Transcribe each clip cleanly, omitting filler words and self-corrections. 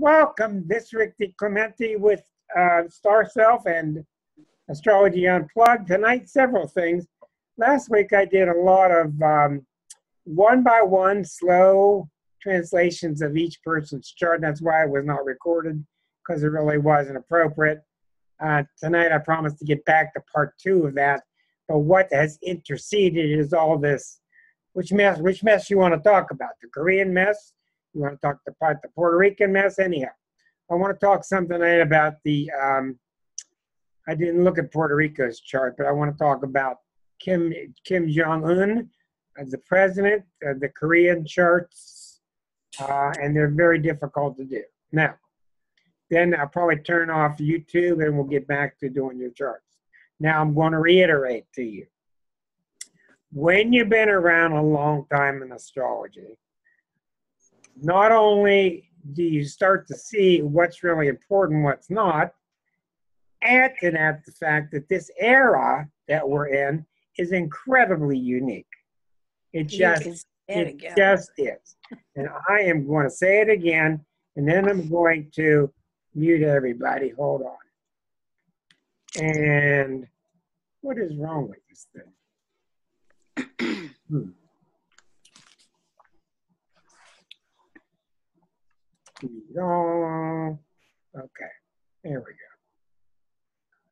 Welcome, this is Rick DiClemente with Star Self and Astrology Unplugged. Tonight, several things. Last week, I did a lot of one-by-one slow translations of each person's chart. That's why it was not recorded, because it really wasn't appropriate. Tonight, I promised to get back to part 2 of that. But what has interceded is all this. Which mess you want to talk about? The Korean mess? You want to talk about the Puerto Rican mess? Anyhow, I want to talk something tonight about the, I didn't look at Puerto Rico's chart, but I want to talk about Kim Jong-Un as the president, the Korean charts, and they're very difficult to do. Now, then I'll probably turn off YouTube and we'll get back to doing your charts. Now, I'm going to reiterate to you. When you've been around a long time in astrology, not only do you start to see what's really important, what's not, add to that the fact that this era that we're in is incredibly unique. It just is. And I am going to say it again, and then I'm going to mute everybody. Hold on. And what is wrong with this thing? Okay, there we go.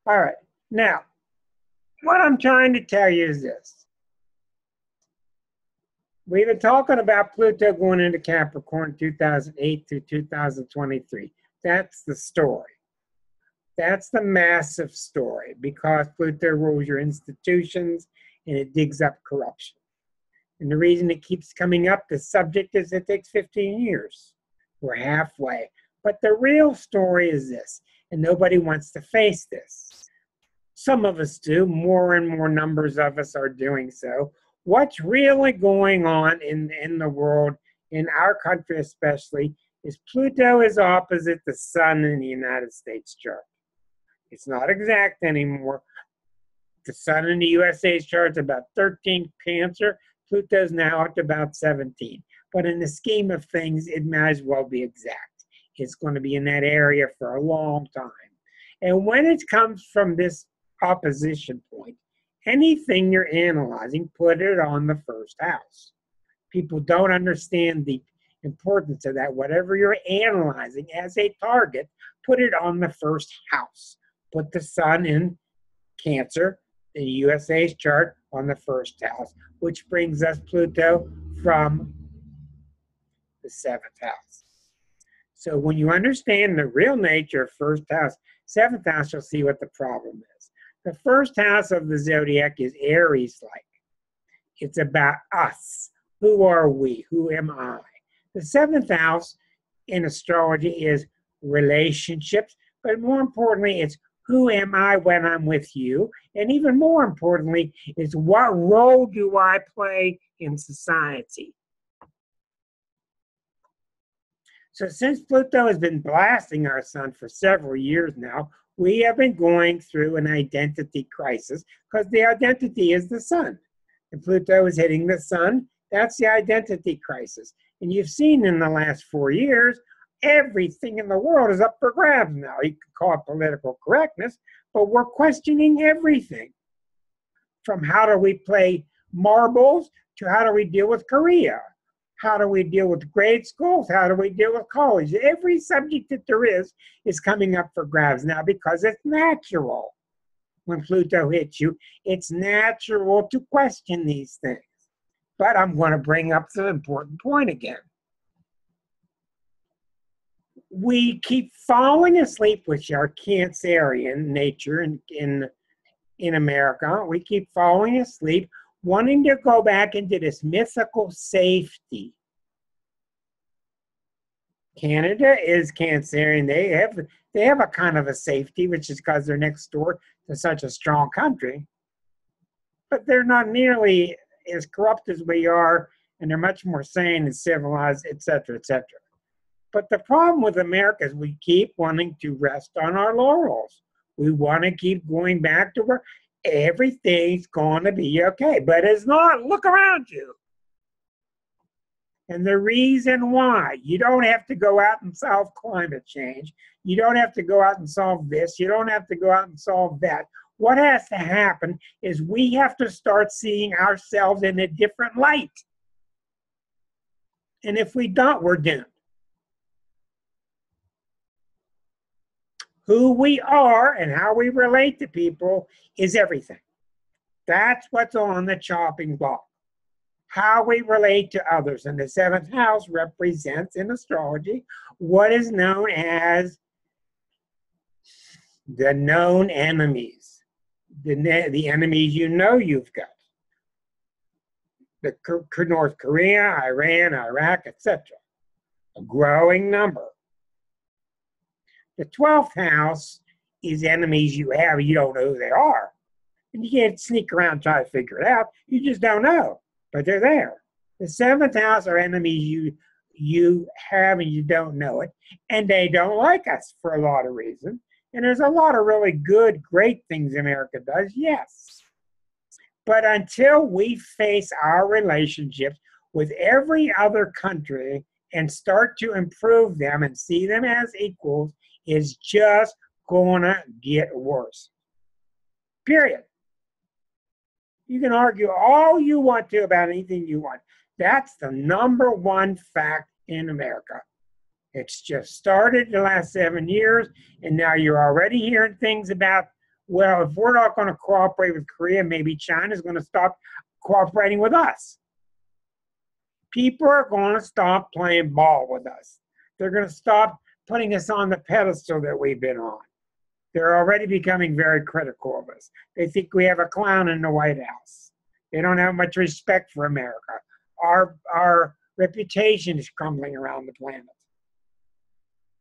All right, now, what I'm trying to tell you is this. We've been talking about Pluto going into Capricorn 2008 through 2023. That's the story. That's the massive story, because Pluto rules your institutions and it digs up corruption. And the reason it keeps coming up, the subject, is it takes 15 years. We're halfway. But the real story is this, and nobody wants to face this. Some of us do. More and more numbers of us are doing so. What's really going on in the world, in our country especially, is Pluto is opposite the Sun in the United States chart. It's not exact anymore. The Sun in the USA's chart is about 13 Cancer. Pluto's now at about 17. But in the scheme of things, it might as well be exact. It's going to be in that area for a long time. And when it comes from this opposition point, anything you're analyzing, put it on the first house. People don't understand the importance of that. Whatever you're analyzing as a target, put it on the first house. Put the Sun in Cancer, the USA's chart, on the first house, which brings us Pluto from the 7th house. So when you understand the real nature of first house, 7th house, you'll see what the problem is. The first house of the zodiac is Aries-like. It's about us. Who are we? Who am I? The 7th house in astrology is relationships, but more importantly, it's who am I when I'm with you? And even more importantly, is what role do I play in society? So since Pluto has been blasting our Sun for several years now, we have been going through an identity crisis, because the identity is the Sun. And Pluto is hitting the Sun. That's the identity crisis. And you've seen in the last 4 years, everything in the world is up for grabs now. You could call it political correctness, but we're questioning everything. From how do we play marbles to how do we deal with Korea? How do we deal with grade schools? How do we deal with college? Every subject that there is coming up for grabs now, because it's natural. When Pluto hits you, it's natural to question these things. But I'm going to bring up the important point again. We keep falling asleep with our Cancerian nature in America. We keep falling asleep, wanting to go back into this mythical safety. Canada is Cancerian. They have a kind of a safety, which is because they're next door to such a strong country. But they're not nearly as corrupt as we are, and they're much more sane and civilized, etc., etc. But the problem with America is we keep wanting to rest on our laurels. We want to keep going back to where everything's going to be okay. But it's not. Look around you. And the reason why, you don't have to go out and solve climate change. You don't have to go out and solve this. You don't have to go out and solve that. What has to happen is we have to start seeing ourselves in a different light. And if we don't, we're doomed. Who we are and how we relate to people is everything. That's what's on the chopping block. How we relate to others. And the seventh house represents in astrology what is known as the known enemies. The enemies you know you've got. The North Korea, Iran, Iraq, etc. A growing number. The 12th house is enemies you have, you don't know who they are. And you can't sneak around and try to figure it out. You just don't know, but they're there. The 7th house are enemies you have and you don't know it. And they don't like us for a lot of reasons. And there's a lot of really good, great things America does, yes. But until we face our relationships with every other country and start to improve them and see them as equals, is just gonna get worse. Period. You can argue all you want to about anything you want. That's the number one fact in America. It's just started the last 7 years, and now you're already hearing things about, well, if we're not going to cooperate with Korea, maybe China's going to stop cooperating with us. People are going to stop playing ball with us. They're going to stop putting us on the pedestal that we've been on. They're already becoming very critical of us. They think we have a clown in the White House. They don't have much respect for America. Our reputation is crumbling around the planet.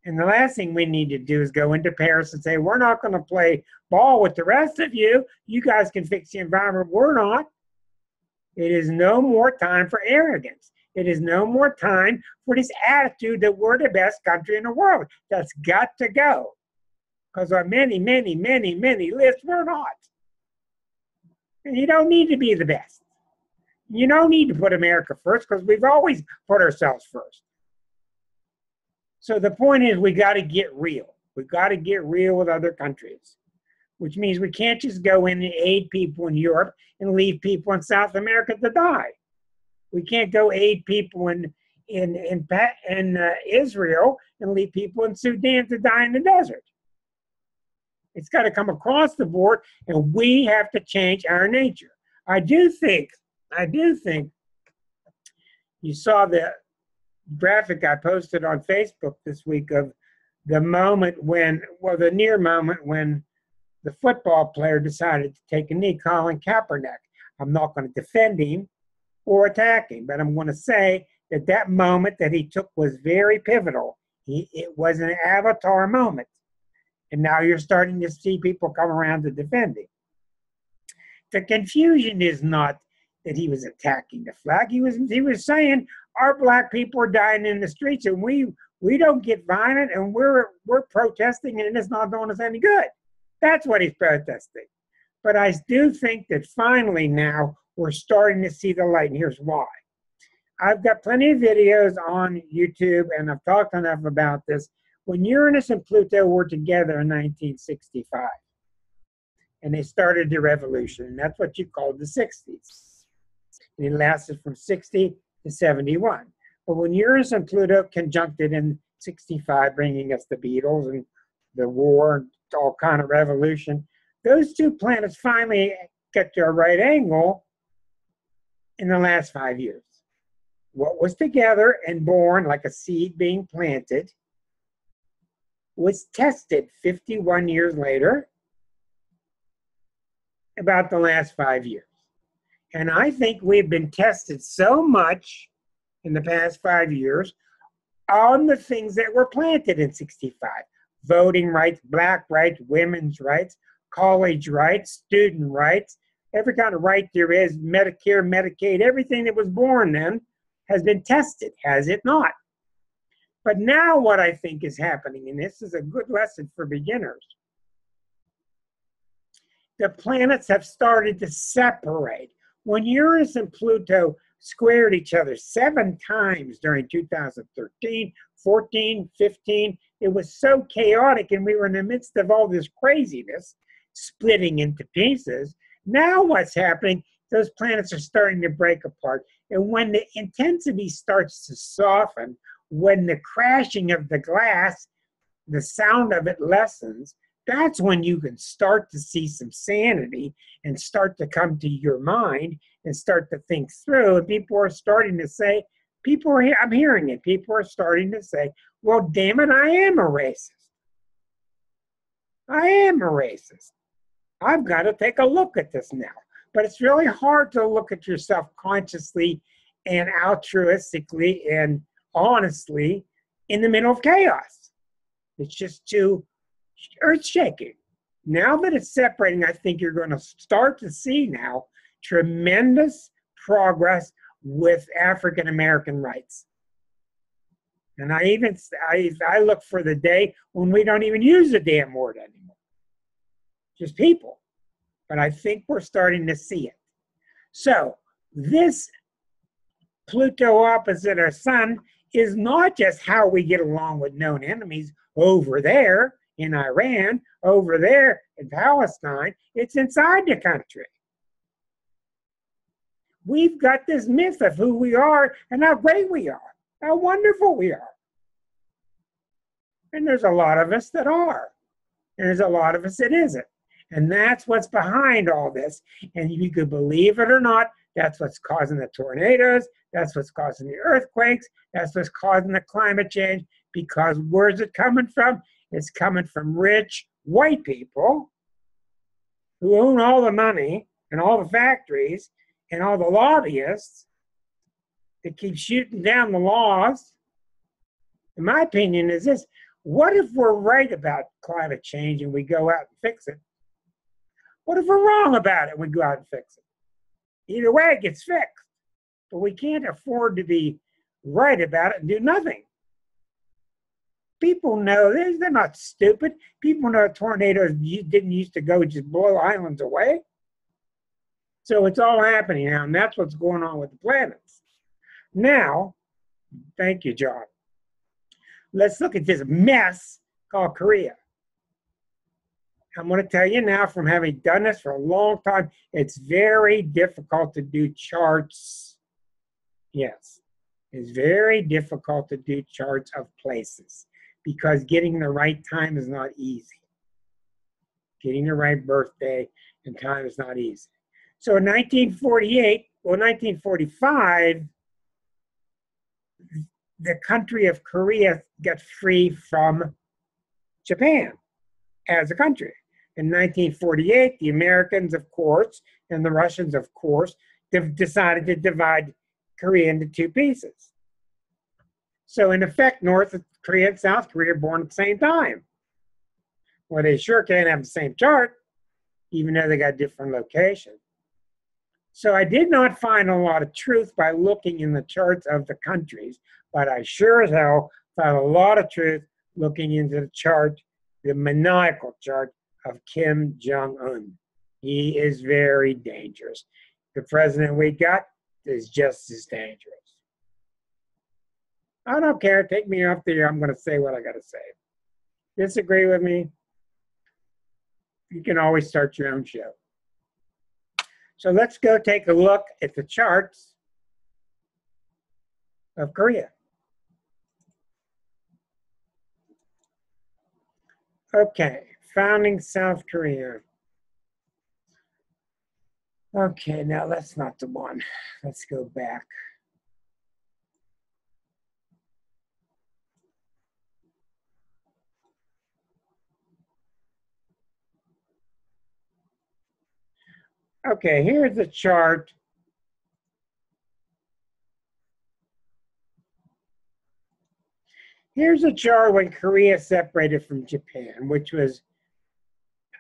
And the last thing we need to do is go into Paris and say, we're not going to play ball with the rest of you. You guys can fix the environment. We're not. It is no more time for arrogance. It is no more time for this attitude that we're the best country in the world. That's got to go. Because on many, many, many, many lists, we're not. And you don't need to be the best. You don't need to put America first because we've always put ourselves first. So the point is we got to get real. We've got to get real with other countries, which means we can't just go in and aid people in Europe and leave people in South America to die. We can't go aid people in Israel and leave people in Sudan to die in the desert. It's got to come across the board, and we have to change our nature. I do think you saw the graphic I posted on Facebook this week of the moment when, well, the near moment when the football player decided to take a knee, Colin Kaepernick. I'm not going to defend him or attack him, but I'm going to say that that moment that he took was very pivotal. It was an avatar moment. And now you're starting to see people come around to defend him. The confusion is not that he was attacking the flag. He was saying our black people are dying in the streets, and we don't get violent, and we're protesting, and it's not doing us any good. That's what he's protesting. But I do think that finally now we're starting to see the light, and here's why. I've got plenty of videos on YouTube, and I've talked enough about this. When Uranus and Pluto were together in 1965, and they started the revolution, and that's what you called the 60s. And it lasted from 60 to 71. But when Uranus and Pluto conjuncted in 65, bringing us the Beatles and the war and all kind of revolution, those two planets finally get to a right angle in the last 5 years. What was together and born like a seed being planted was tested 51 years later, about the last 5 years. And I think we've been tested so much in the past 5 years on the things that were planted in 65. Voting rights, black rights, women's rights, college rights, student rights, every kind of right there is, Medicare, Medicaid, everything that was born then has been tested, has it not? But now what I think is happening, and this is a good lesson for beginners, the planets have started to separate. When Uranus and Pluto squared each other 7 times during 2013, 14, 15. It was so chaotic, and we were in the midst of all this craziness, splitting into pieces. Now what's happening, those planets are starting to break apart. And when the intensity starts to soften, when the crashing of the glass, the sound of it lessens, that's when you can start to see some sanity and start to come to your mind and start to think through. And people are starting to say, I'm hearing it, people are starting to say, well, damn it, I am a racist. I am a racist. I've got to take a look at this now. But it's really hard to look at yourself consciously and altruistically and honestly in the middle of chaos. It's just too earth-shaking. Now that it's separating, I think you're going to start to see now tremendous progress with African American rights. And I look for the day when we don't even use the damn word anymore. Just people. But I think we're starting to see it. So this Pluto opposite our sun is not just how we get along with known enemies over there in Iran, over there in Palestine. It's inside the country. We've got this myth of who we are and how great we are, how wonderful we are. And there's a lot of us that are. And there's a lot of us that isn't. And that's what's behind all this. And you could believe it or not, that's what's causing the tornadoes, that's what's causing the earthquakes, that's what's causing the climate change. Because where's it coming from? It's coming from rich white people who own all the money and all the factories and all the lobbyists that keep shooting down the laws. And my opinion is this: what if we're right about climate change and we go out and fix it? What if we're wrong about it and we go out and fix it? Either way, it gets fixed. But we can't afford to be right about it and do nothing. People know, they're not stupid. People know tornadoes didn't used to go just blow islands away. So it's all happening now, and that's what's going on with the planets. Now, thank you, John. Let's look at this mess called Korea. I'm going to tell you now, from having done this for a long time, it's very difficult to do charts. Yes, it's very difficult to do charts of places because getting the right time is not easy. Getting the right birthday and time is not easy. So in 1945, the country of Korea got free from Japan as a country. In 1948, the Americans, of course, and the Russians, of course, decided to divide Korea into 2 pieces. So in effect, North Korea and South Korea are born at the same time. Well, they sure can't have the same chart, even though they got different locations. So I did not find a lot of truth by looking in the charts of the countries, but I sure as hell found a lot of truth looking into the chart, the maniacal chart of Kim Jong-Un. He is very dangerous. The president we got is just as dangerous. I don't care. Take me off the air. I'm going to say what I got to say. Disagree with me? You can always start your own show. So let's go take a look at the charts of Korea. Okay, founding South Korea. Okay, now that's not the one. Let's go back. Okay, here's the chart. Here's a chart when Korea separated from Japan, which was,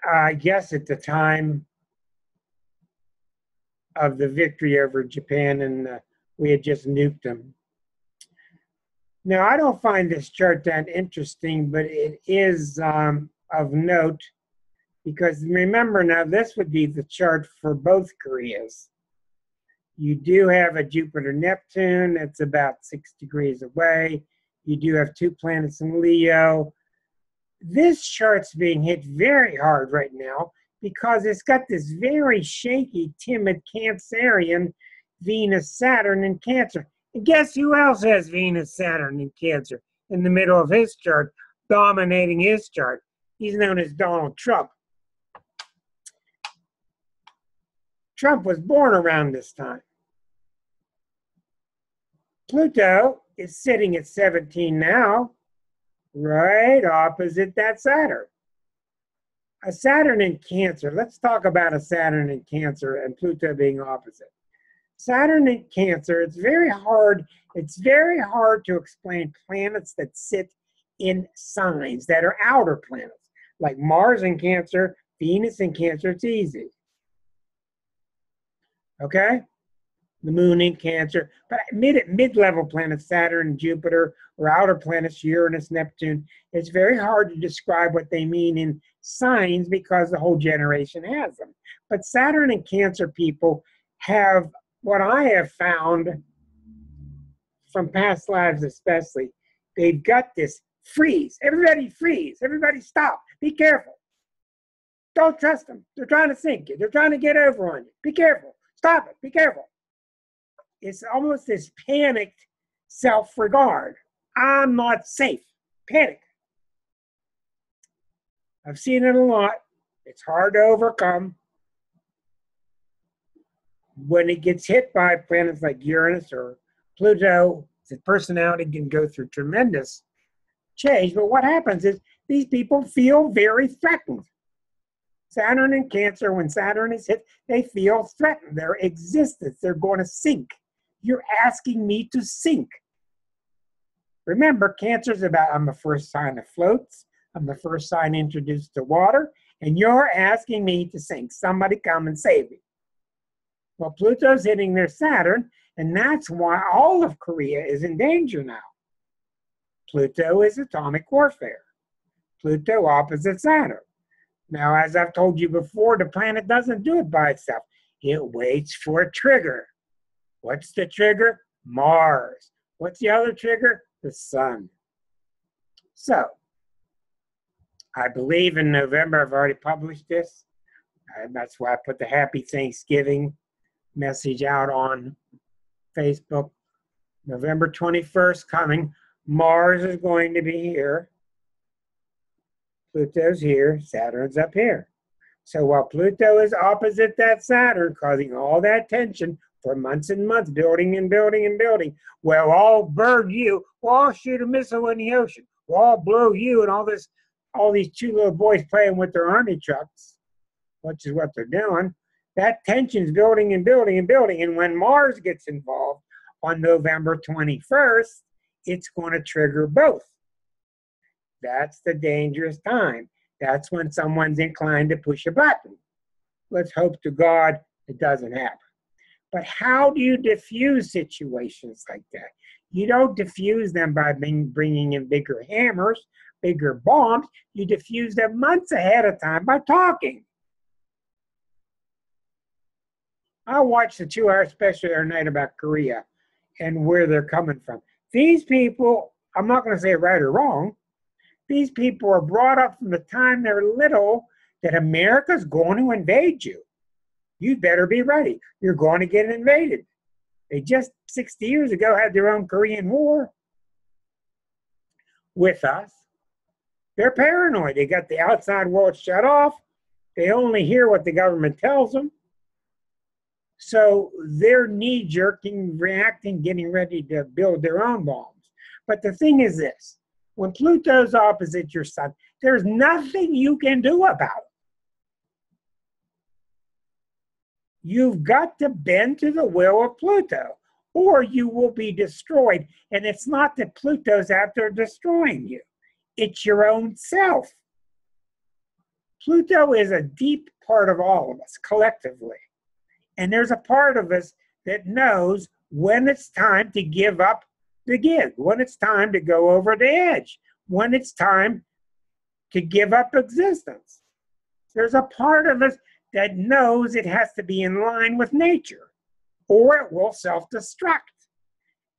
I guess, at the time of the victory over Japan, and we had just nuked them. Now, I don't find this chart that interesting, but it is of note, because remember now, this would be the chart for both Koreas. You do have a Jupiter-Neptune that's about 6 degrees away. You do have 2 planets in Leo. This chart's being hit very hard right now because it's got this very shaky, timid Cancerian Venus-Saturn in Cancer. And guess who else has Venus-Saturn in Cancer in the middle of his chart, dominating his chart? He's known as Donald Trump. Trump was born around this time. Pluto is sitting at 17 now, right opposite that Saturn. A Saturn in Cancer. Let's talk about a Saturn in Cancer and Pluto being opposite. Saturn in Cancer, it's very hard to explain planets that sit in signs that are outer planets. Like Mars in Cancer, Venus in Cancer, it's easy. Okay? The moon in Cancer. But mid-level planets, Saturn and Jupiter, or outer planets, Uranus, Neptune, it's very hard to describe what they mean in signs because the whole generation has them. But Saturn and Cancer people have, what I have found from past lives especially, they've got this freeze. Everybody freeze. Everybody stop. Be careful. Don't trust them. They're trying to sink you. They're trying to get over on you. Be careful. Stop it. Be careful. It's almost this panicked self-regard. I'm not safe. Panic. I've seen it a lot. It's hard to overcome. When it gets hit by planets like Uranus or Pluto, the personality can go through tremendous change. But what happens is these people feel very threatened. Saturn in Cancer, when Saturn is hit, they feel threatened. Their existence, they're going to sink. You're asking me to sink. Remember, Cancer is about, I'm the first sign that floats. I'm the first sign introduced to water. And you're asking me to sink. Somebody come and save me. Well, Pluto's hitting their Saturn, and that's why all of Korea is in danger now. Pluto is atomic warfare. Pluto opposite Saturn. Now, as I've told you before, the planet doesn't do it by itself. It waits for a trigger. What's the trigger? Mars. What's the other trigger? The sun. So, I believe in November, I've already published this. That's why I put the Happy Thanksgiving message out on Facebook. November 21st coming. Mars is going to be here. Pluto's here. Saturn's up here. So while Pluto is opposite that Saturn, causing all that tension for months and months, building and building and building, we'll all burn you. We'll all shoot a missile in the ocean. We'll all blow you, and all these 2 little boys playing with their army trucks, which is what they're doing. That tension's building and building and building. And when Mars gets involved on November 21st, it's going to trigger both. That's the dangerous time. That's when someone's inclined to push a button. Let's hope to God it doesn't happen. But how do you diffuse situations like that? You don't diffuse them by bringing in bigger hammers, bigger bombs. You diffuse them months ahead of time by talking. I watched the 2-hour special the other night about Korea and where they're coming from. These people, I'm not going to say right or wrong, these people are brought up from the time they're little that America's going to invade you. You better be ready. You're going to get invaded. They just 60 years ago had their own Korean War with us. They're paranoid. They got the outside world shut off. They only hear what the government tells them. So they're knee-jerking, reacting, getting ready to build their own bombs. But the thing is this. When Pluto's opposite your sun, there's nothing you can do about it. You've got to bend to the will of Pluto, or you will be destroyed. And it's not that Pluto's out there destroying you. It's your own self. Pluto is a deep part of all of us, collectively. And there's a part of us that knows when it's time to give up the gig, when it's time to go over the edge, when it's time to give up existence. There's a part of us that knows it has to be in line with nature. or it will self-destruct.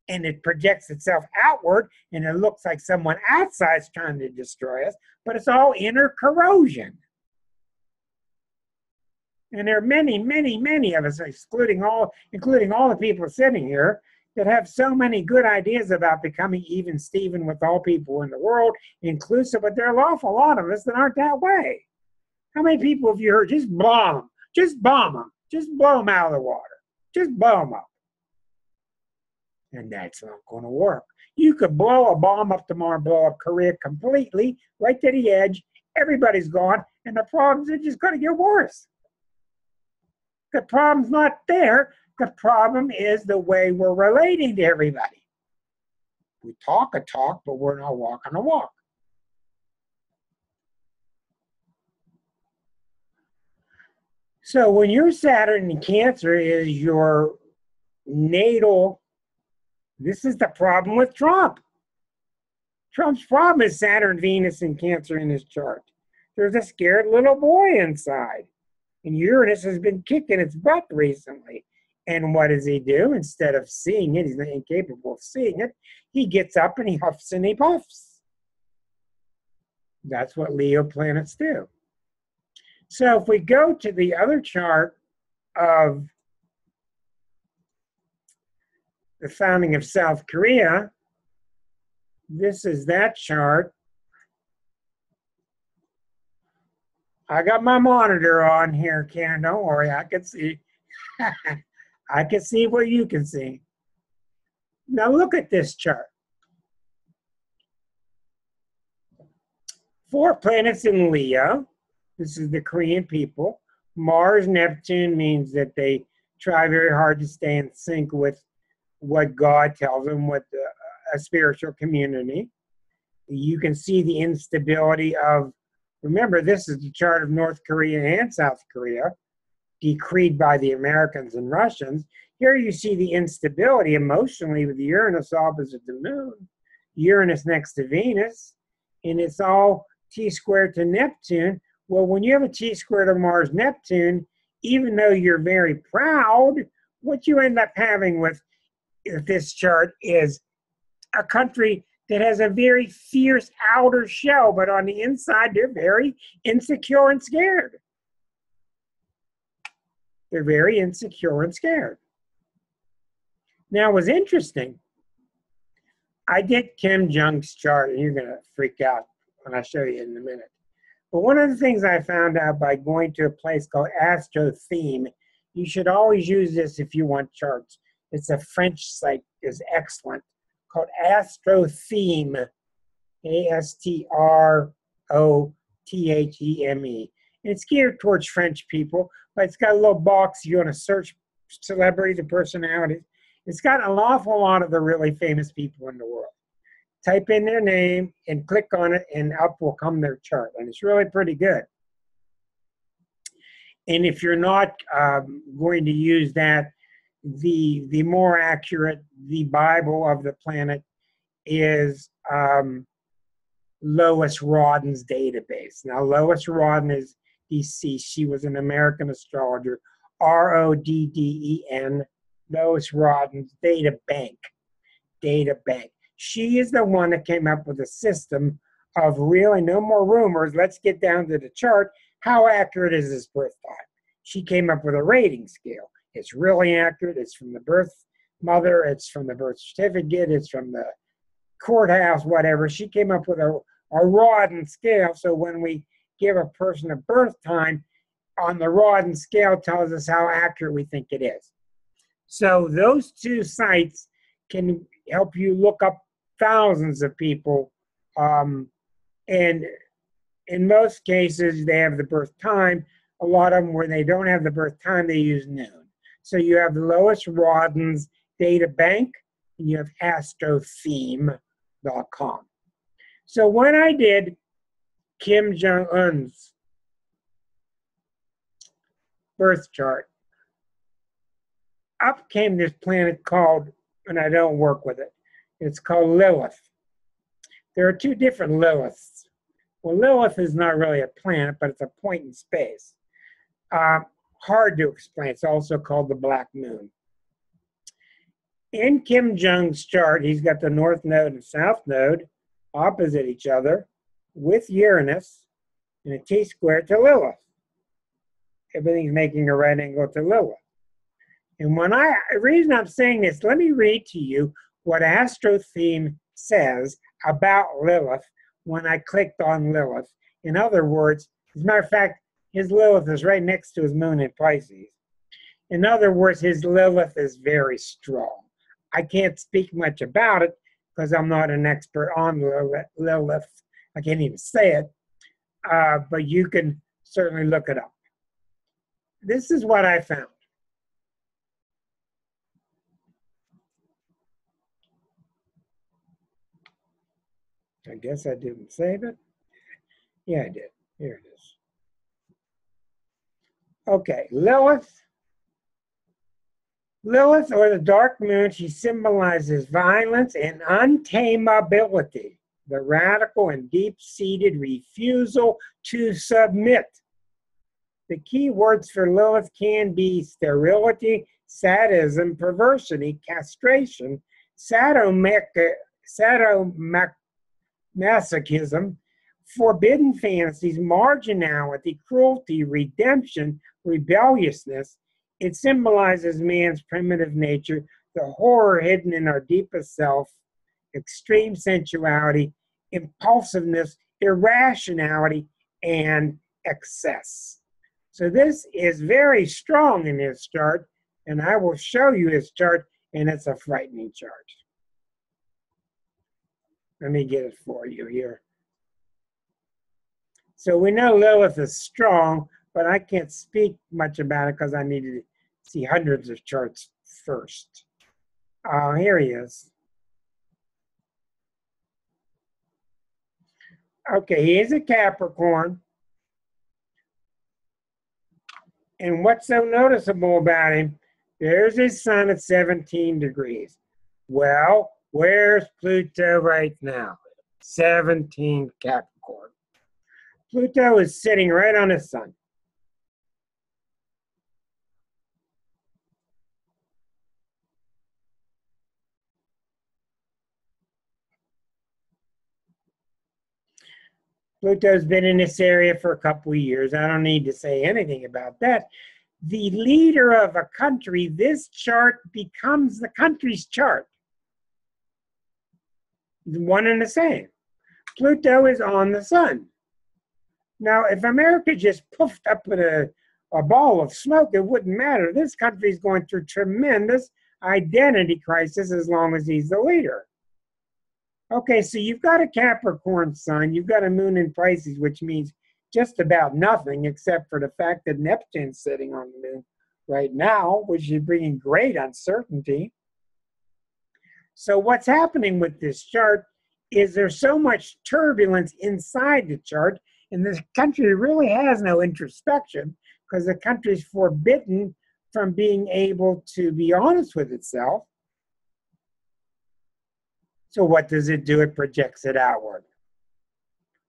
And it projects itself outward, and it looks like someone outside is trying to destroy us, but it's all inner corrosion. And there are many, many, many of us, including all the people sitting here, that have so many good ideas about becoming even Steven with all people in the world, inclusive, but there are an awful lot of us that aren't that way. How many people have you heard? Just bomb them. Just bomb them. Just blow them out of the water. Just blow them up. And that's not going to work. You could blow a bomb up tomorrow, blow up Korea completely, right to the edge. Everybody's gone, and the problems are just going to get worse. The problem's not there. The problem is the way we're relating to everybody. We talk a talk, but we're not walking a walk. So when your Saturn in Cancer is your natal, this is the problem with Trump. Trump's problem is Saturn, Venus, and Cancer in his chart. There's a scared little boy inside. And Uranus has been kicking its butt recently. And what does he do? Instead of seeing it, he's incapable of seeing it, he gets up and he huffs and he puffs. That's what Leo planets do. So if we go to the other chart of the founding of South Korea, this is that chart. I got my monitor on here, Karen. Don't worry, I can see. I can see what you can see. Now look at this chart. 4 planets in Leo. This is the Korean people. Mars, Neptune means that they try very hard to stay in sync with what God tells them, with a spiritual community. You can see the instability of, remember, this is the chart of North Korea and South Korea, decreed by the Americans and Russians. Here you see the instability emotionally with Uranus opposite the moon, Uranus next to Venus, and it's all T squared to Neptune. Well, when you have a T squared of Mars, Neptune, even though you're very proud, what you end up having with this chart is a country that has a very fierce outer shell, but on the inside, they're very insecure and scared. They're very insecure and scared. Now, it was interesting. I did Kim Jong's chart, and you're going to freak out when I show you in a minute. But one of the things I found out by going to a place called Astro-Theme, you should always use this if you want charts. It's a French site, is excellent, called Astro-Theme, Astrotheme. It's geared towards French people, but it's got a little box. You want to search celebrities and personalities. It's got an awful lot of the really famous people in the world. Type in their name and click on it, and up will come their chart. And it's really pretty good. And if you're not going to use that, the more accurate, the Bible of the planet is Lois Rodden's database. Now, Lois Rodden is deceased. She was an American astrologer, Rodden, Lois Rodden's data bank. She is the one that came up with a system of really no more rumors. Let's get down to the chart. How accurate is this birth time? She came up with a rating scale. It's really accurate. It's from the birth mother. It's from the birth certificate. It's from the courthouse, whatever. She came up with a Rodden scale. So when we give a person a birth time, on the Rodden scale tells us how accurate we think it is. So those two sites can help you look up thousands of people. And in most cases, they have the birth time. A lot of them, where they don't have the birth time, they use noon. So you have Lois Rodden's data bank, and you have astrotheme.com. So when I did Kim Jong-un's birth chart, up came this planet called, and I don't work with it, it's called Lilith. There are 2 different Liliths. Well, Lilith is not really a planet, but it's a point in space. Hard to explain. It's also called the Black Moon. In Kim Jong's chart, he's got the North Node and South Node opposite each other with Uranus and a T-square to Lilith. Everything's making a right angle to Lilith. And the reason I'm saying this, let me read to you what AstroTheme says about Lilith when I clicked on Lilith. In other words, as a matter of fact, his Lilith is right next to his moon in Pisces. In other words, his Lilith is very strong. I can't speak much about it because I'm not an expert on Lilith. I can't even say it, but you can certainly look it up. This is what I found. I guess I didn't save it. Yeah, I did. Here it is. Okay, Lilith. Lilith, or the dark moon, she symbolizes violence and untamability, the radical and deep-seated refusal to submit. The key words for Lilith can be sterility, sadism, perversity, castration, sadomasochism, forbidden fantasies, marginality, cruelty, redemption, rebelliousness. It symbolizes man's primitive nature, the horror hidden in our deepest self, extreme sensuality, impulsiveness, irrationality, and excess. So this is very strong in his chart, and I will show you his chart, and it's a frightening chart. Let me get it for you here. So we know Lilith is strong, but I can't speak much about it because I needed to see hundreds of charts first. Here he is. Okay, he is a Capricorn. And what's so noticeable about him? There's his sun at 17 degrees. Well, where's Pluto right now? 17 Capricorn. Pluto is sitting right on his sun. Pluto's been in this area for a couple of years. I don't need to say anything about that. The leader of a country, this chart becomes the country's chart. One and the same. Pluto is on the sun. Now, if America just puffed up in a ball of smoke, it wouldn't matter. This country is going through tremendous identity crisis as long as he's the leader. Okay, so you've got a Capricorn sun, you've got a moon in Pisces, which means just about nothing except for the fact that Neptune's sitting on the moon right now, which is bringing great uncertainty. So what's happening with this chart is there's so much turbulence inside the chart, and this country really has no introspection because the country's forbidden from being able to be honest with itself. So what does it do? It projects it outward.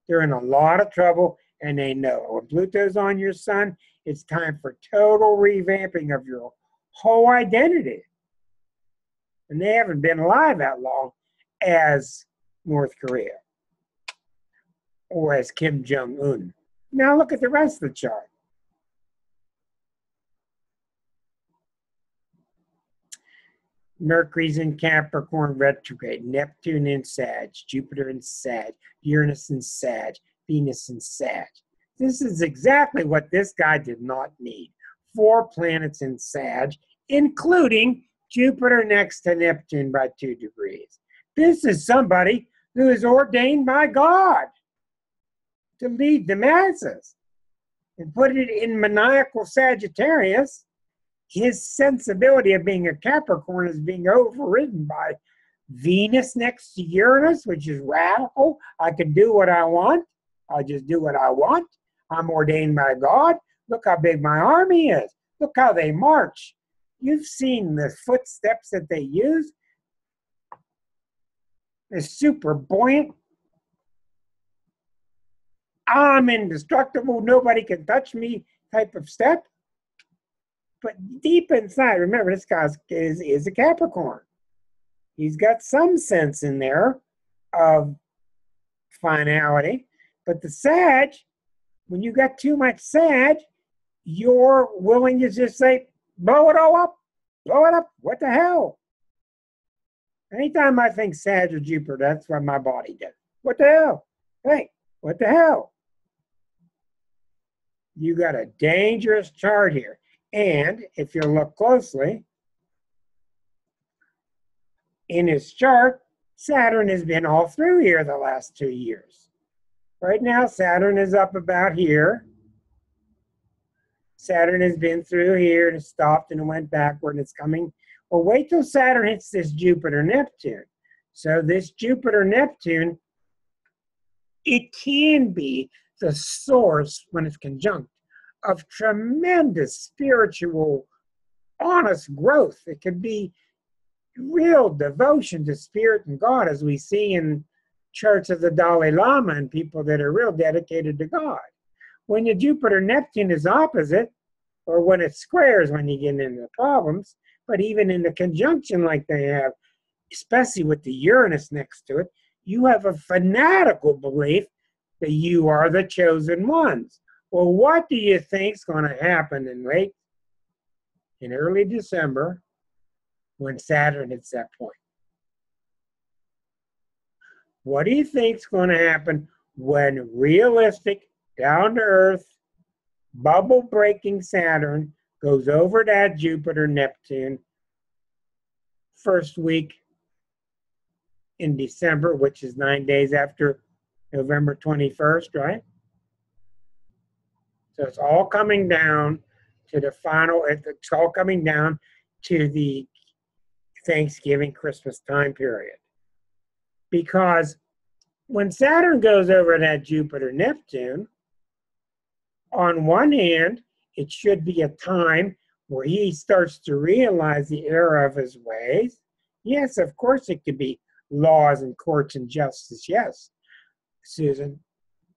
They're in a lot of trouble, and they know when Pluto's on your sun, it's time for total revamping of your whole identity. And they haven't been alive that long as North Korea or as Kim Jong-Un. Now look at the rest of the chart. Mercury's in Capricorn retrograde, Neptune in Sag, Jupiter in Sag, Uranus in Sag, Venus in Sag. This is exactly what this guy did not need. 4 planets in Sag, including Jupiter next to Neptune by 2 degrees. This is somebody who is ordained by God to lead the masses. And put it in maniacal Sagittarius, his sensibility of being a Capricorn is being overridden by Venus next to Uranus, which is radical. I can do what I want. I just do what I want. I'm ordained by God. Look how big my army is. Look how they march. You've seen the footsteps that they use. They're super buoyant. I'm indestructible. Nobody can touch me type of step. But deep inside, remember, this guy is a Capricorn. He's got some sense in there of finality. But the Sag, when you got too much Sag, you're willing to just say, blow it all up, blow it up, what the hell? Anytime I think Sag or Jupiter, that's what my body does. What the hell? Hey, what the hell? You got a dangerous chart here. And if you look closely, in his chart, Saturn has been all through here the last 2 years. Right now, Saturn is up about here. Saturn has been through here and stopped and went backward and it's coming. Well, wait till Saturn hits this Jupiter-Neptune. So this Jupiter-Neptune, it can be the source, when it's conjunct, of tremendous spiritual, honest growth. It could be real devotion to spirit and God, as we see in charts of the Dalai Lama and people that are real dedicated to God. When the Jupiter-Neptune is opposite, or when it squares when you get into the problems, but even in the conjunction like they have, especially with the Uranus next to it, you have a fanatical belief that you are the chosen ones. Well, what do you think is going to happen in early December when Saturn hits that point? What do you think is going to happen when realistic, down-to-earth, bubble-breaking Saturn goes over that Jupiter-Neptune first week in December, which is 9 days after November 21st, right? So it's all coming down to the final, it's all coming down to the Thanksgiving, Christmas time period. Because when Saturn goes over that Jupiter-Neptune, on one hand, it should be a time where he starts to realize the error of his ways. Yes, of course it could be laws and courts and justice, yes, Susan.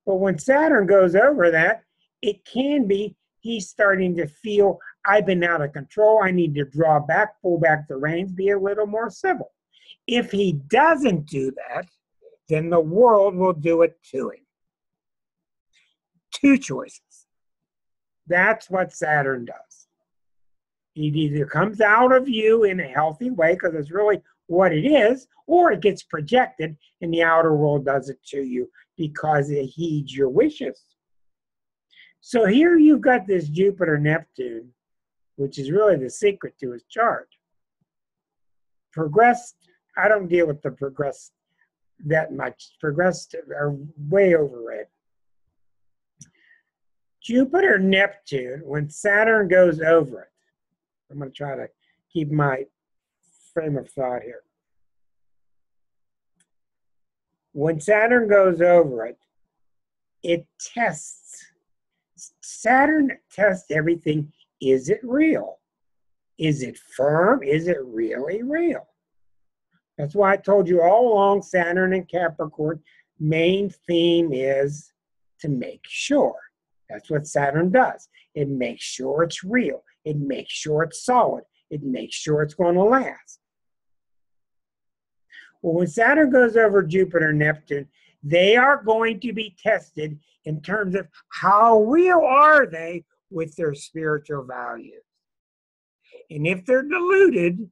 But when Saturn goes over that, it can be he's starting to feel, I've been out of control, I need to draw back, pull back the reins, be a little more civil. If he doesn't do that, then the world will do it to him. Two choices. That's what Saturn does. It either comes out of you in a healthy way, because it's really what it is, or it gets projected and the outer world does it to you because it heeds your wishes. So here you've got this Jupiter-Neptune, which is really the secret to his chart. Progressed, I don't deal with the progressed that much. Progressed are way overrated. Jupiter-Neptune, when Saturn goes over it, I'm going to try to keep my frame of thought here. When Saturn goes over it, it tests. Saturn tests everything. Is it real? Is it firm? Is it really real? That's why I told you all along, Saturn and Capricorn, main theme is to make sure. That's what Saturn does. It makes sure it's real. It makes sure it's solid. It makes sure it's going to last. Well, when Saturn goes over Jupiter and Neptune, they are going to be tested in terms of how real are they with their spiritual values. And if they're diluted,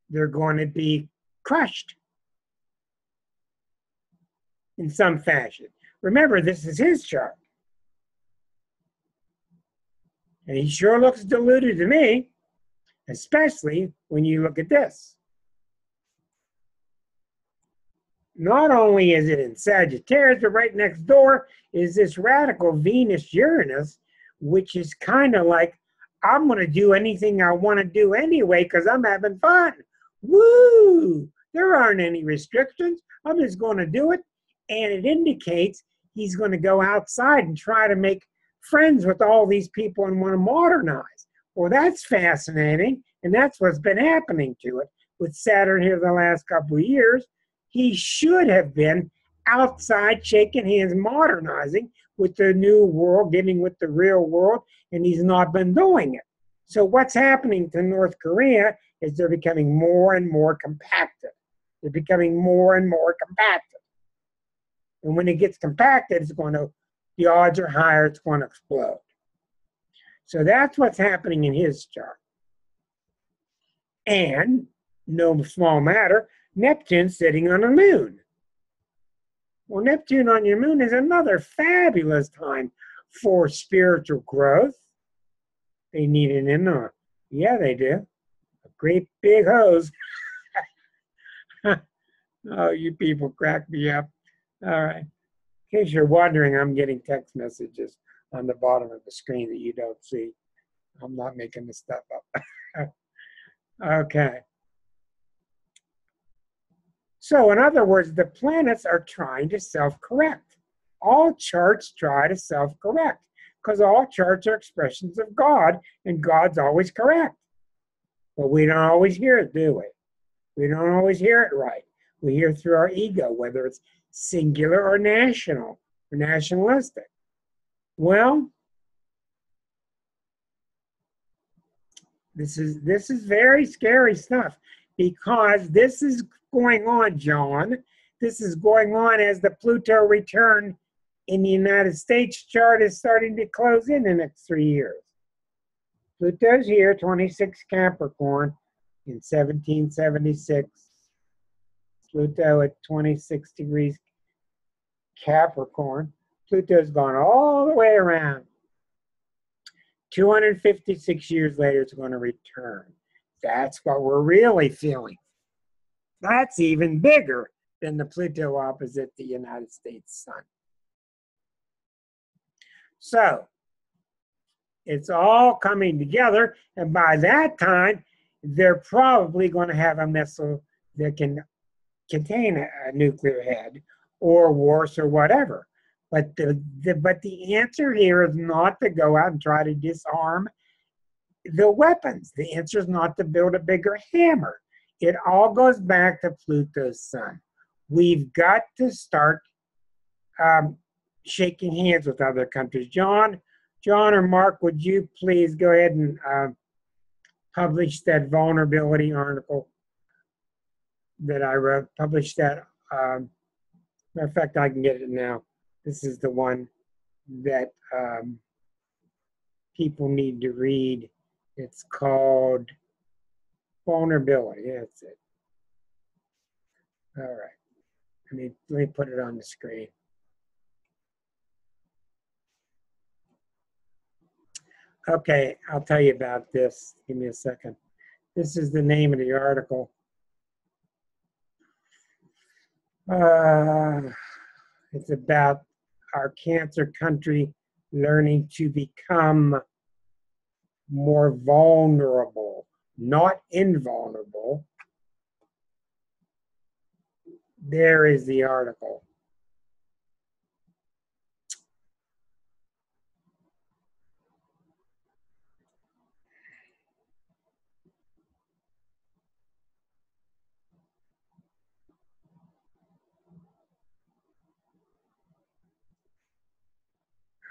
they're going to be crushed in some fashion. Remember, this is his chart. And he sure looks diluted to me, especially when you look at this. Not only is it in Sagittarius, but right next door is this radical Venus-Uranus, which is kind of like, I'm going to do anything I want to do anyway because I'm having fun. Woo! There aren't any restrictions. I'm just going to do it. And it indicates he's going to go outside and try to make friends with all these people and want to modernize. Well, that's fascinating. And that's what's been happening to it with Saturn here the last couple of years. He should have been outside shaking hands, modernizing with the new world, getting with the real world, and he's not been doing it. So what's happening to North Korea is they're becoming more and more compacted. They're becoming more and more compacted. And when it gets compacted, the odds are higher it's going to explode. So that's what's happening in his chart. And, no small matter, Neptune's sitting on a moon. Well, Neptune on your moon is another fabulous time for spiritual growth. They need an in-law. Yeah, they do. A great big hose. Oh, you people crack me up. All right. In case you're wondering, I'm getting text messages on the bottom of the screen that you don't see. I'm not making this stuff up. Okay. So in other words, the planets are trying to self-correct. All charts try to self-correct because all charts are expressions of God, and God's always correct. But we don't always hear it, do we? We don't always hear it right. We hear through our ego, whether it's singular or national or nationalistic. Well, this is very scary stuff because this is going on, John. This is going on as the Pluto return in the United States chart is starting to close in the next 3 years. Pluto's here, 26 Capricorn in 1776. Pluto at 26 degrees Capricorn. Pluto's gone all the way around. 256 years later, it's going to return. That's what we're really feeling. That's even bigger than the Pluto opposite the United States sun. So, it's all coming together, and by that time, they're probably going to have a missile that can contain a nuclear head or worse or whatever. But the answer here is not to go out and try to disarm the weapons. The answer is not to build a bigger hammer. It all goes back to Pluto's sun. We've got to start shaking hands with other countries. John or Mark, would you please go ahead and publish that vulnerability article that I wrote? Publish that. Matter of fact, I can get it now. This is the one that people need to read. It's called Vulnerability. That's it. All right. Let me put it on the screen. Okay, I'll tell you about this. Give me a second. This is the name of the article. It's about our cancer country learning to become more vulnerable, not invulnerable. There is the article.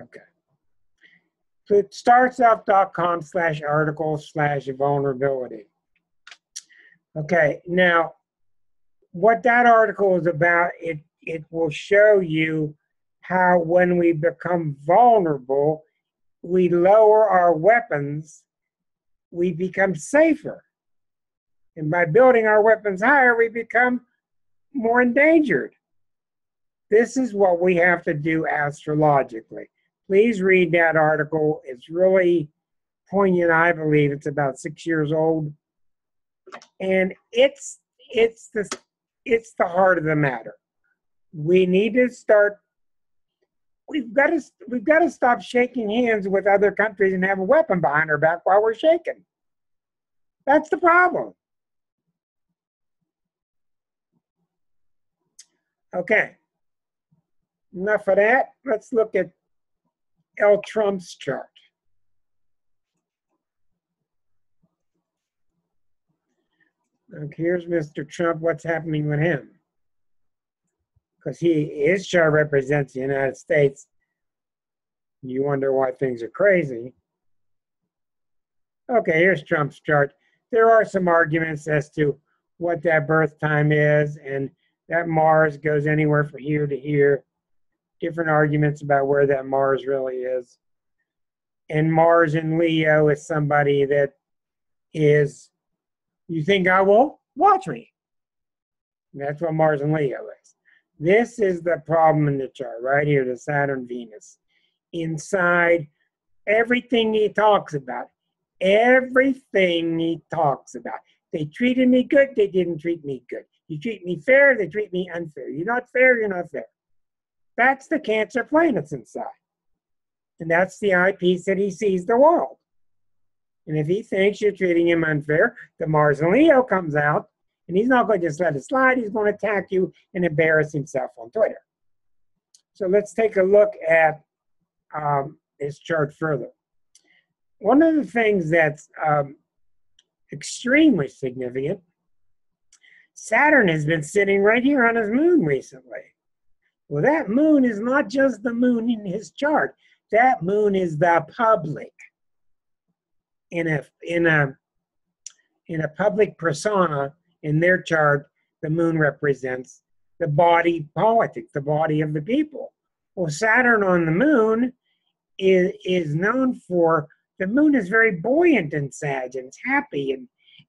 Okay. So it startsoff.com/article/vulnerability. Okay, now what that article is about, it will show you how when we become vulnerable, we lower our weapons, we become safer. And by building our weapons higher, we become more endangered. This is what we have to do astrologically. Please read that article. It's really poignant, I believe. It's about 6 years old. And it's the heart of the matter. We need to start. We've got to stop shaking hands with other countries and have a weapon behind our back while we're shaking. That's the problem. Okay. Enough of that. Let's look at L. Trump's chart. Okay, here's Mr. Trump. What's happening with him? Because his chart represents the United States. You wonder why things are crazy. Okay, here's Trump's chart. There are some arguments as to what that birth time is, and that Mars goes anywhere from here to here. Different arguments about where that Mars really is. And Mars in Leo is somebody that is, you think I will? Watch me. And that's what Mars in Leo is. This is the problem in the chart right here, the Saturn Venus. Inside everything he talks about, everything he talks about. They treated me good, they didn't treat me good. You treat me fair, they treat me unfair. You're not fair, you're not fair. That's the Cancer planets inside. And that's the eyepiece that he sees the world. And if he thinks you're treating him unfair, the Mars in Leo comes out, and he's not going to just let it slide. He's going to attack you and embarrass himself on Twitter. So let's take a look at his chart further. One of the things that's extremely significant, Saturn has been sitting right here on his moon recently. Well, that moon is not just the moon in his chart. That moon is the public. In a public persona, in their chart, the moon represents the body politic, the body of the people. Well, Saturn on the moon is known for, the moon is very buoyant in Sag, and it's happy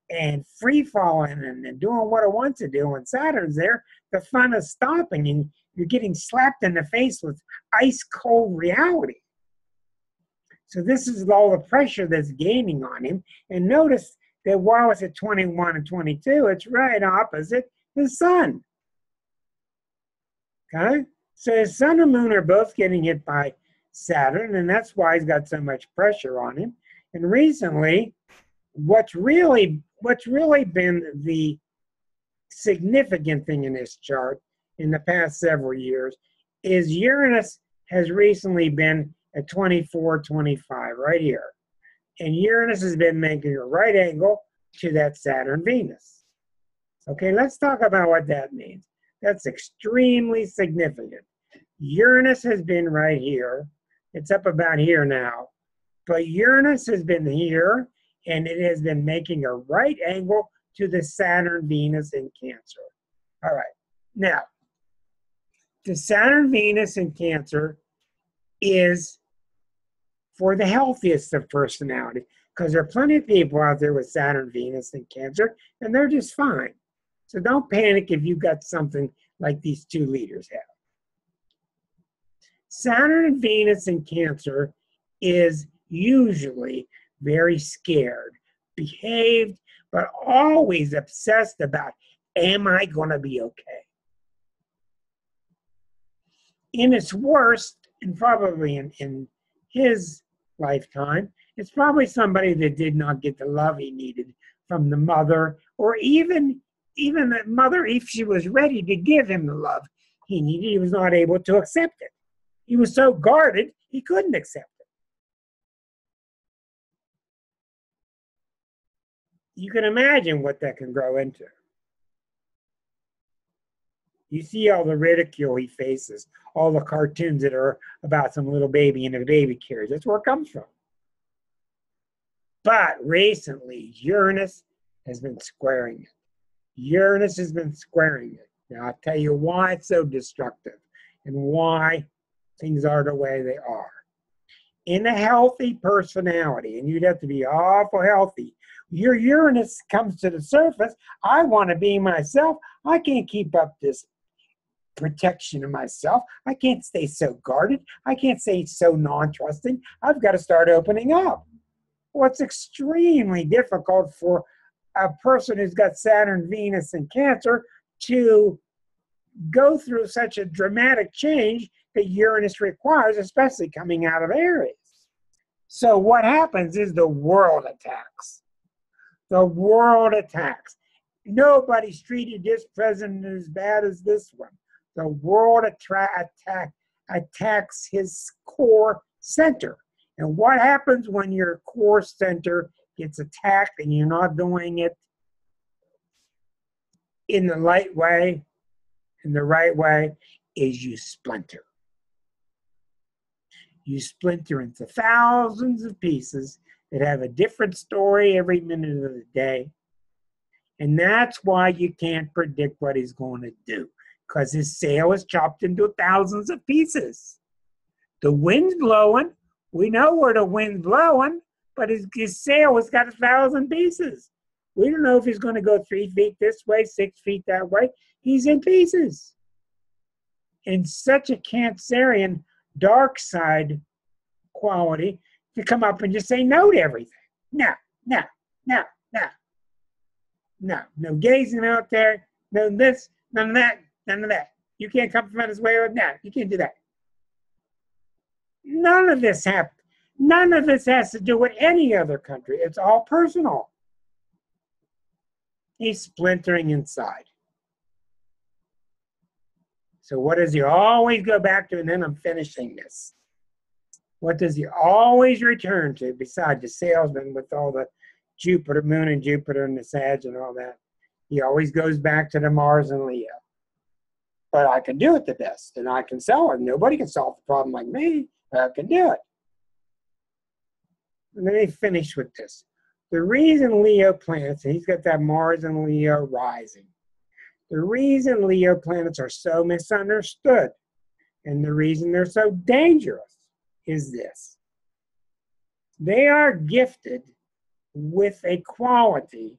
and free-falling and doing what it wants to do. When Saturn's there, the fun is stopping, and you're getting slapped in the face with ice-cold reality. So this is all the pressure that's gaining on him. And notice that while it's at 21 and 22, it's right opposite the sun. Okay? So his sun and moon are both getting hit by Saturn, and that's why he's got so much pressure on him. And recently, what's really been the significant thing in this chart in the past several years is Uranus has recently been at 24, 25, right here. And Uranus has been making a right angle to that Saturn-Venus. Okay, let's talk about what that means. That's extremely significant. Uranus has been right here. It's up about here now. But Uranus has been here, and it has been making a right angle to the Saturn-Venus in Cancer. All right, now, the Saturn-Venus in Cancer is for the healthiest of personality, because there are plenty of people out there with Saturn, Venus, and Cancer, and they're just fine. So don't panic if you've got something like these two leaders have. Saturn and Venus in Cancer is usually very scared, behaved, but always obsessed about, am I going to be okay? In its worst, and probably in his lifetime, it's probably somebody that did not get the love he needed from the mother, or even the mother, if she was ready to give him the love he needed, he was not able to accept it. He was so guarded, he couldn't accept it. You can imagine what that can grow into. You see all the ridicule he faces, all the cartoons that are about some little baby in a baby carriage. That's where it comes from. But recently, Uranus has been squaring it. Uranus has been squaring it. Now, I'll tell you why it's so destructive and why things are the way they are. In a healthy personality, and you'd have to be awful healthy, your Uranus comes to the surface. I want to be myself. I can't keep up this protection of myself. I can't stay so guarded. I can't stay so non-trusting. I've got to start opening up. Well, it's extremely difficult for a person who's got Saturn, Venus, and Cancer to go through such a dramatic change that Uranus requires, especially coming out of Aries. So what happens is the world attacks. The world attacks. Nobody's treated this president as bad as this one. The world attacks his core center. And what happens when your core center gets attacked and you're not doing it in the right way, is you splinter. You splinter into thousands of pieces, that have a different story every minute of the day. And that's why you can't predict what he's going to do, because his sail is chopped into thousands of pieces. The wind's blowing. We know where the wind's blowing, but his sail has got 1,000 pieces. We don't know if he's going to go 3 feet this way, 6 feet that way. He's in pieces. In such a Cancerian dark side quality to come up and just say no to everything. No, no, no, no. No, no gazing out there, no this, none of that, none of that. You can't come from his way with that. You can't do that. None of this happened. None of this has to do with any other country. It's all personal. He's splintering inside. So what does he always go back to? And then I'm finishing this. What does he always return to besides the salesman with all the Jupiter, Moon and Jupiter and the Sag and all that? He always goes back to the Mars and Leo. But I can do it the best, and I can sell it. Nobody can solve the problem like me, but I can do it. And let me finish with this. The reason Leo planets, and he's got that Mars and Leo rising, the reason Leo planets are so misunderstood and the reason they're so dangerous is this. They are gifted with a quality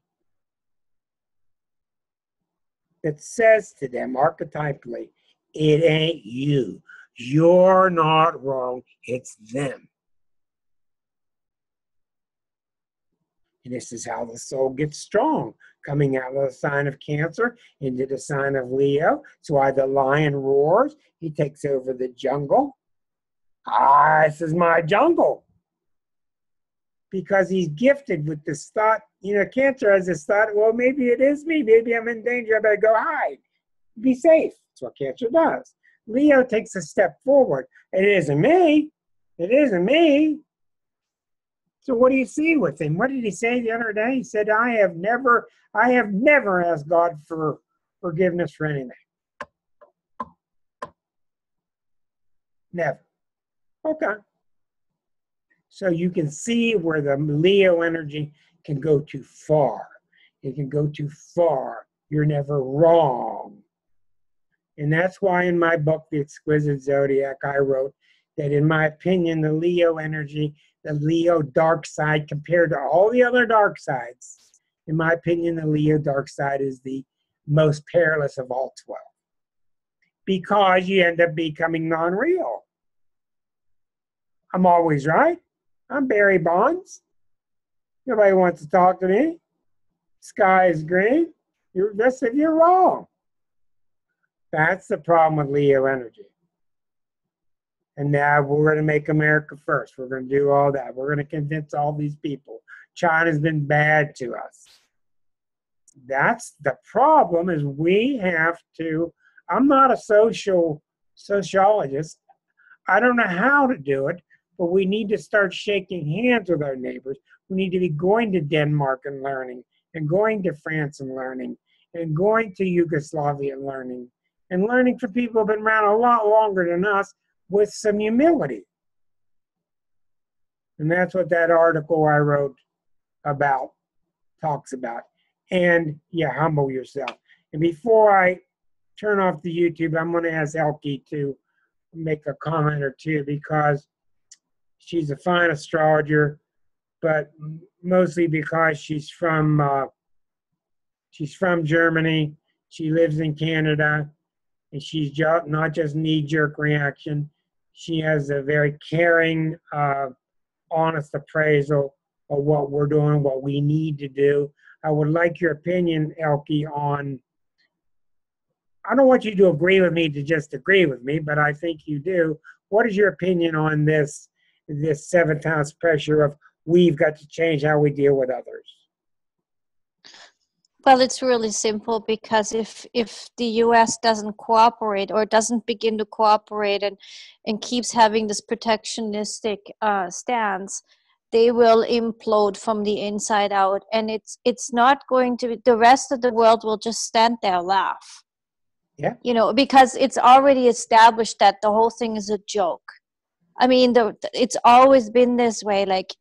that says to them archetypally, it ain't you. You're not wrong. It's them. And this is how the soul gets strong, coming out of the sign of Cancer into the sign of Leo. That's why the lion roars. He takes over the jungle. This is my jungle. Because he's gifted with this thought. You know, Cancer has this thought, well, maybe it is me. Maybe I'm in danger. I better go hide. Be safe. That's what Cancer does. Leo takes a step forward. It isn't me. It isn't me. So what do you see with him? What did he say the other day? He said, I have never asked God for forgiveness for anything. Never. Okay. So you can see where the Leo energy can go too far. It can go too far. You're never wrong. And that's why in my book, The Exquisite Zodiac, I wrote that in my opinion, the Leo energy, the Leo dark side compared to all the other dark sides, in my opinion, the Leo dark side is the most perilous of all 12. Because you end up becoming non-real. I'm always right. I'm Barry Bonds. Nobody wants to talk to me. Sky is green. You're wrong. That's the problem with Leo energy. And now we're going to make America first. We're going to do all that. We're going to convince all these people. China's been bad to us. That's the problem is we have to, I'm not a sociologist. I don't know how to do it, but we need to start shaking hands with our neighbors. We need to be going to Denmark and learning, and going to France and learning, and going to Yugoslavia and learning from people who have been around a lot longer than us with some humility. And that's what that article I wrote about talks about. And yeah, humble yourself. And before I turn off the YouTube, I'm going to ask Elke to make a comment or two because she's a fine astrologer, but mostly because she's from Germany. She lives in Canada, and she's not just knee-jerk reaction. She has a very caring, honest appraisal of what we're doing, what we need to do. I would like your opinion, Elke, on, I don't want you to agree with me to just agree with me, but I think you do. What is your opinion on this seventh house pressure of we've got to change how we deal with others? Well, it's really simple because if the U.S. doesn't cooperate or doesn't begin to cooperate and keeps having this protectionistic stance, they will implode from the inside out, and it's not going to. The rest of the world will just stand there and laugh. Yeah. You know, because it's already established that the whole thing is a joke. I mean, it's always been this way, like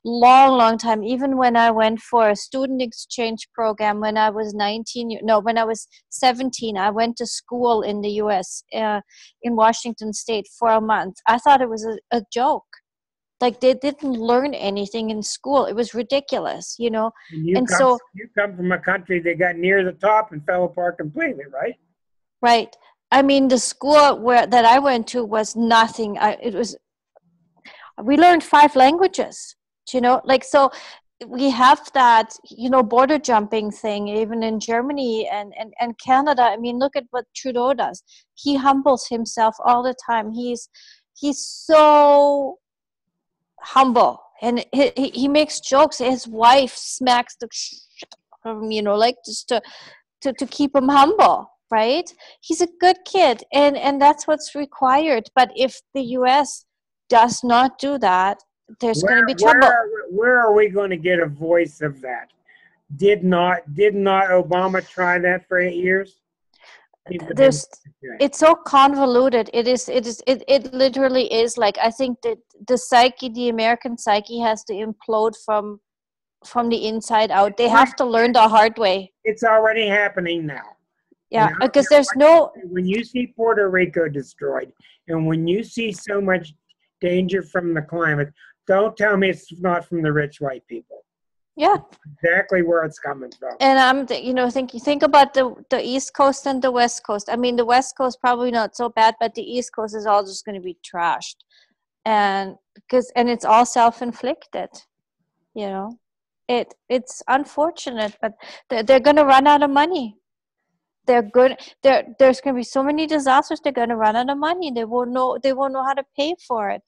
long time. Even when I went for a student exchange program when I was 19, no, when I was 17, I went to school in the U.S. In Washington State for a month. I thought it was a joke. Like they didn't learn anything in school. It was ridiculous, you know. And you And come, so, you come from a country that got near the top and fell apart completely, right? right. I mean, the school that I went to was nothing. We learned 5 languages, you know, like, so we have that, you know, border jumping thing even in Germany and Canada. I mean, look at what Trudeau does. He humbles himself all the time. He's so humble, and he makes jokes. His wife smacks the you know, like, just to keep him humble, right? He's a good kid, and that's what's required. But if the US does not do that, there's going to be trouble. Where are we going to get a voice of that? Did not Obama try that for 8 years? It's so convoluted. It literally is. Like, I think that the American psyche has to implode from the inside out. They have to learn the hard way. It's already happening now. Yeah, because there's no... When you see Puerto Rico destroyed, and when you see so much danger from the climate, don't tell me it's not from the rich white people. Yeah, exactly where it's coming from. And you know, think about the East Coast and the West Coast. I mean, the West Coast probably not so bad, but the East Coast is all just going to be trashed, and it's all self-inflicted. You know, it's unfortunate, but they're going to run out of money. There's going to be so many disasters. They're going to run out of money. They won't know how to pay for it.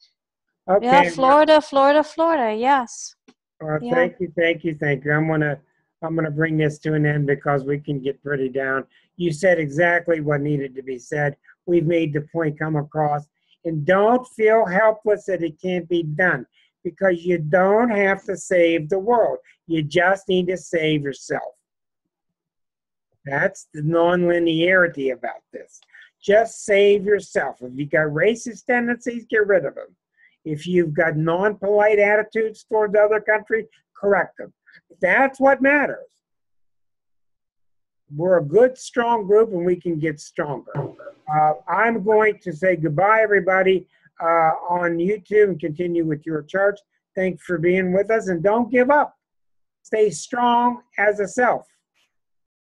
Okay. Yeah, Florida. Yes. Well, yeah. Thank you. I'm gonna bring this to an end because we can get pretty down. You said exactly what needed to be said. We've made the point come across, and don't feel helpless that it can't be done, because you don't have to save the world. You just need to save yourself. That's the non-linearity about this. Just save yourself. If you got racist tendencies, get rid of them. If you've got non-polite attitudes towards the other country, correct them. That's what matters. We're a good, strong group, and we can get stronger. I'm going to say goodbye, everybody, on YouTube, and continue with your charts. Thanks for being with us, and don't give up. Stay strong as a self.